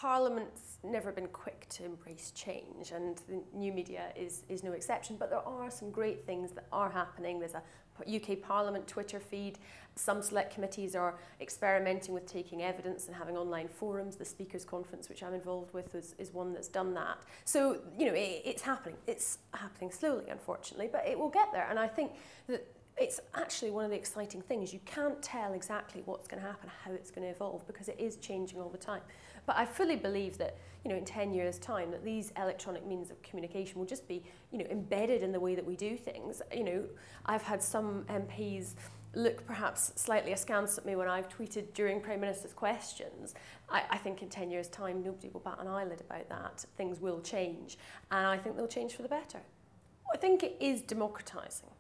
Parliament's never been quick to embrace change, and the new media is no exception, but there are some great things that are happening. There's a UK Parliament Twitter feed. Some select committees are experimenting with taking evidence and having online forums. The Speakers' Conference, which I'm involved with, is one that's done that. So, you know, it's happening. It's happening slowly, unfortunately, but it will get there. And I think that it's actually one of the exciting things. You can't tell exactly what's going to happen, how it's going to evolve, because it is changing all the time. But I fully believe that, you know, in 10 years' time, that these electronic means of communication will just be, you know, embedded in the way that we do things. You know, I've had some MPs look perhaps slightly askance at me when I've tweeted during Prime Minister's questions. I think in 10 years' time, nobody will bat an eyelid about that. Things will change, and I think they'll change for the better. I think it is democratising,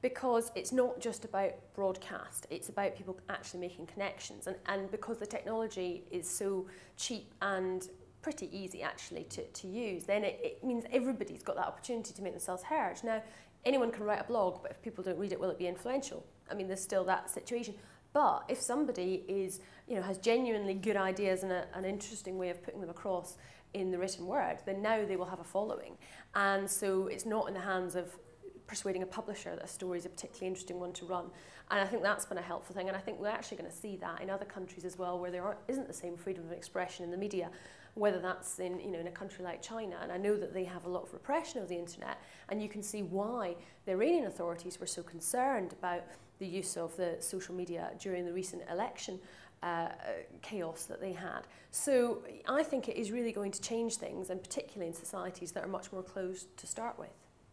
because it's not just about broadcast, it's about people actually making connections. And because the technology is so cheap and pretty easy actually to use, then it means everybody's got that opportunity to make themselves heard. Now, anyone can write a blog, but if people don't read it, will it be influential? I mean, there's still that situation. But if somebody is, you know, has genuinely good ideas and an interesting way of putting them across in the written word, then now they will have a following. And so it's not in the hands of persuading a publisher that a story is a particularly interesting one to run. And I think that's been a helpful thing, and I think we're actually going to see that in other countries as well, where there isn't the same freedom of expression in the media, whether that's in, you know, in a country like China. And I know that they have a lot of repression of the internet, and you can see why the Iranian authorities were so concerned about the use of the social media during the recent election chaos that they had. So I think it is really going to change things, and particularly in societies that are much more closed to start with.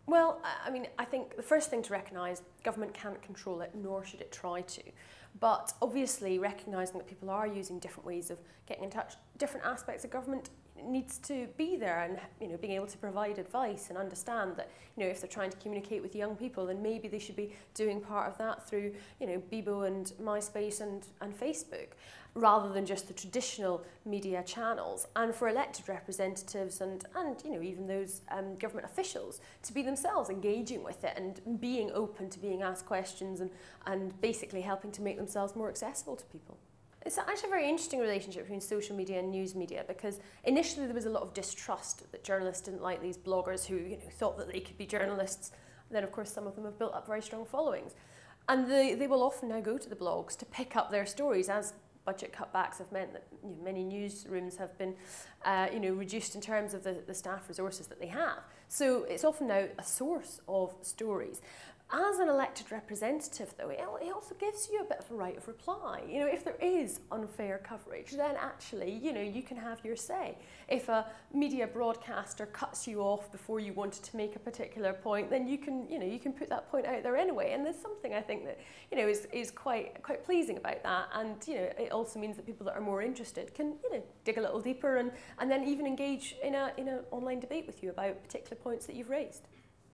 Well, I mean, I think the first thing to recognise, government can't control it, nor should it try to. But obviously recognising that people are using different ways of getting in touch, different aspects of government needs to be there, and, you know, being able to provide advice and understand that, you know, if they're trying to communicate with young people, then maybe they should be doing part of that through, you know, Bebo and MySpace and Facebook, rather than just the traditional media channels. And for elected representatives and you know, even those government officials to be themselves engaging with it and being open to being asked questions and basically helping to make themselves more accessible to people. It's actually a very interesting relationship between social media and news media, because initially there was a lot of distrust that journalists didn't like these bloggers who, you know, thought that they could be journalists. And then, of course, some of them have built up very strong followings. And they will often now go to the blogs to pick up their stories, as budget cutbacks have meant that, you know, many newsrooms have been you know, reduced in terms of the staff resources that they have. So it's often now a source of stories. As an elected representative, though, it also gives you a bit of a right of reply. You know, if there is unfair coverage, then actually, you know, you can have your say. If a media broadcaster cuts you off before you wanted to make a particular point, then you can, you know, you can put that point out there anyway. And there's something, I think, that, you know, is quite pleasing about that. And, you know, it also means that people that are more interested can, you know, dig a little deeper and then even engage in an online debate with you about particular points that you've raised.